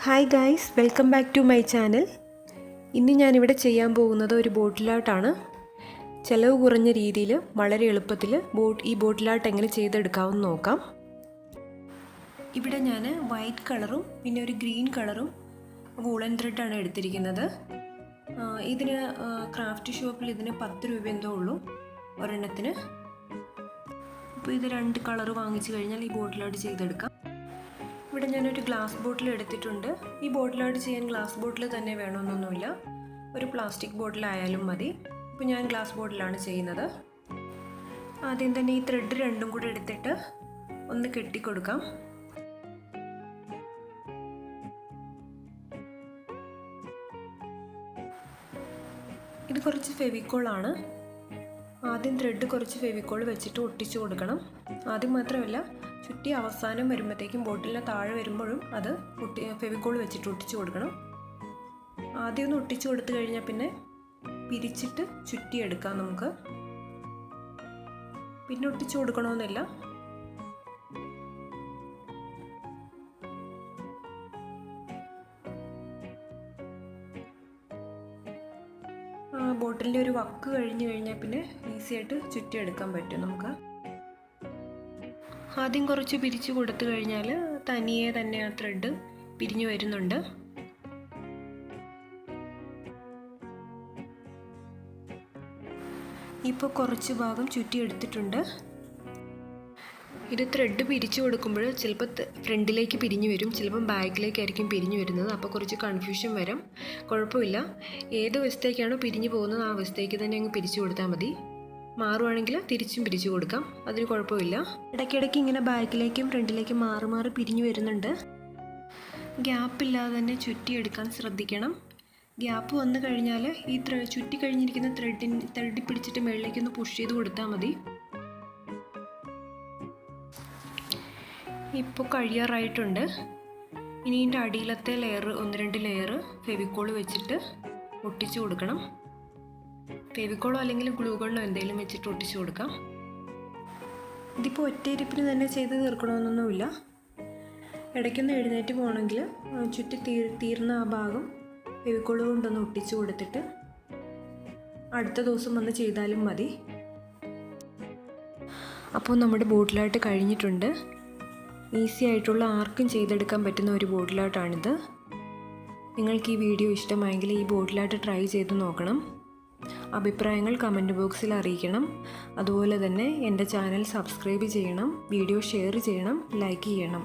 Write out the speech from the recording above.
Hi guys, welcome back to my channel. ഇന്ന് ഞാനിവിടെ ചെയ്യാൻ പോകുന്നത് ഒരു ബോട്ടിലാട്ടാണ്. ചിലവ് കുറഞ്ഞ രീതിയിൽ വളരെ എളുപ്പത്തിൽ ഈ ബോട്ടിലാട്ട് എങ്ങനെ ചെയ്തെടുക്കാമെന്ന് നോക്കാം. ഇവിടെ ഞാൻ വൈറ്റ് കളറും പിന്നെ ഒരു ഗ്രീൻ കളറും വൂളൻ ത്രെഡാണ് എടുത്തിരിക്കുന്നത്. ഇതിന് ക്രാഫ്റ്റ് ഷോപ്പിൽ ഇതിന് 10 രൂപ എന്തോ ഉള്ളൂ ഒരെണ്ണത്തിന്. അപ്പോൾ ഇത് 2 കളർ വാങ്ങിച്ചു കഴിഞ്ഞാൽ ഈ ബോട്ടിലാട്ട് ചെയ്തെടുക്കാം. ഇവിടെ ഞാനൊരു ഗ്ലാസ് ബോട്ടിൽ എടുത്തിട്ടുണ്ട്. ഈ ബോട്ടിലാട്ട് ചെയ്യാൻ ഗ്ലാസ് ബോട്ടിൽ തന്നെ വേണമെന്നൊന്നുമില്ല, ഒരു പ്ലാസ്റ്റിക് ബോട്ടിലായാലും മതി. ഇപ്പോൾ ഞാൻ ഗ്ലാസ് ബോട്ടിലാണ് ചെയ്യുന്നത്. ആദ്യം തന്നെ ഈ ത്രെഡ് രണ്ടും കൂടെ എടുത്തിട്ട് ഒന്ന് കെട്ടിക്കൊടുക്കാം. ഇത് കുറച്ച് ഫെവിക്കോളാണ്. ആദ്യം ത്രെഡ് കുറച്ച് ഫെവിക്കോൾ വെച്ചിട്ട് ഒട്ടിച്ചു കൊടുക്കണം. ആദ്യം മാത്രമല്ല, ചുറ്റി അവസാനം വരുമ്പോഴത്തേക്കും ബോട്ടിലിന് താഴെ വരുമ്പോഴും അത് ഫെവിക്കോൾ വെച്ചിട്ട് ഒട്ടിച്ചു കൊടുക്കണം. ആദ്യം ഒന്ന് ഒട്ടിച്ചു കൊടുത്തു കഴിഞ്ഞാൽ പിന്നെ പിരിച്ചിട്ട് ചുറ്റിയെടുക്കാം നമുക്ക്. പിന്നെ ഒട്ടിച്ചു കൊടുക്കണമെന്നില്ല. ബോട്ടിലിൻ്റെ ഒരു വക്ക് കഴിഞ്ഞ് കഴിഞ്ഞാൽ പിന്നെ ഈസിയായിട്ട് ചുറ്റിയെടുക്കാൻ പറ്റും നമുക്ക്. ആദ്യം കുറച്ച് പിരിച്ചു കൊടുത്തു കഴിഞ്ഞാൽ തനിയെ തന്നെ ആ ത്രെഡ് പിരിഞ്ഞു വരുന്നുണ്ട്. ഇപ്പോൾ കുറച്ച് ഭാഗം ചുറ്റിയെടുത്തിട്ടുണ്ട്. ഇത് ത്രെഡ് പിരിച്ചു കൊടുക്കുമ്പോൾ ചിലപ്പോൾ ഫ്രണ്ടിലേക്ക് പിരിഞ്ഞു വരും, ചിലപ്പം ബാക്കിലേക്കായിരിക്കും പിരിഞ്ഞു വരുന്നത്. അപ്പോൾ കുറച്ച് കൺഫ്യൂഷൻ വരും. കുഴപ്പമില്ല, ഏത് വശത്തേക്കാണോ പിരിഞ്ഞു പോകുന്നത് ആ വശത്തേക്ക് തന്നെ അങ്ങ് പിരിച്ചു കൊടുത്താൽ മതി. മാറുവാണെങ്കിൽ തിരിച്ചും പിരിച്ചു കൊടുക്കാം, അതിന് കുഴപ്പമില്ല. ഇടയ്ക്കിടയ്ക്ക് ഇങ്ങനെ ബാക്കിലേക്കും ഫ്രണ്ടിലേക്കും മാറി മാറി പിരിഞ്ഞു വരുന്നുണ്ട്. ഗ്യാപ്പില്ലാതെ തന്നെ ചുറ്റിയെടുക്കാൻ ശ്രദ്ധിക്കണം. ഗ്യാപ്പ് വന്നു കഴിഞ്ഞാൽ ഈ ചുറ്റി കഴിഞ്ഞിരിക്കുന്ന ത്രെഡിൽ പിടിച്ചിട്ട് മുകളിലേക്കൊന്ന് പുഷ് ചെയ്ത് കൊടുത്താൽ മതി. ഇപ്പോൾ കഴിയാറായിട്ടുണ്ട്. ഇനി ഇതിൻ്റെ അടിയിലത്തെ ലെയർ 1-2 ലെയർ ഫെവിക്കോൾ വെച്ചിട്ട് ഒട്ടിച്ചു കൊടുക്കണം. ഫെവിക്കോളോ അല്ലെങ്കിൽ ഗ്ലൂഗണ്ണോ എന്തെങ്കിലും വെച്ചിട്ട് ഒട്ടിച്ചു കൊടുക്കാം. ഇതിപ്പോൾ ഒറ്റയിരിപ്പിന് തന്നെ ചെയ്ത് തീർക്കണമെന്നൊന്നുമില്ല. ഇടയ്ക്കൊന്ന് എഴുന്നേറ്റ് പോകണമെങ്കിൽ ചുറ്റി തീർന്ന ആ ഭാഗം ഫെവിക്കോൾ കൊണ്ടൊന്ന് ഒട്ടിച്ചു കൊടുത്തിട്ട് അടുത്ത ദിവസം വന്ന് ചെയ്താലും മതി. അപ്പോൾ നമ്മുടെ ബോട്ടിലാട്ട് കഴിഞ്ഞിട്ടുണ്ട്. ഈസി ആയിട്ടുള്ള ആർക്കും ചെയ്തെടുക്കാൻ പറ്റുന്ന ഒരു ബോട്ടിലാട്ടാണിത്. നിങ്ങൾക്ക് ഈ വീഡിയോ ഇഷ്ടമായെങ്കിൽ ഈ ബോട്ടിലാട്ട് ട്രൈ ചെയ്ത് നോക്കണം. അഭിപ്രായങ്ങൾ കമൻറ്റ് ബോക്സിൽ അറിയിക്കണം. അതുപോലെ തന്നെ എൻ്റെ ചാനൽ സബ്സ്ക്രൈബ് ചെയ്യണം, വീഡിയോ ഷെയർ ചെയ്യണം, ലൈക്ക് ചെയ്യണം.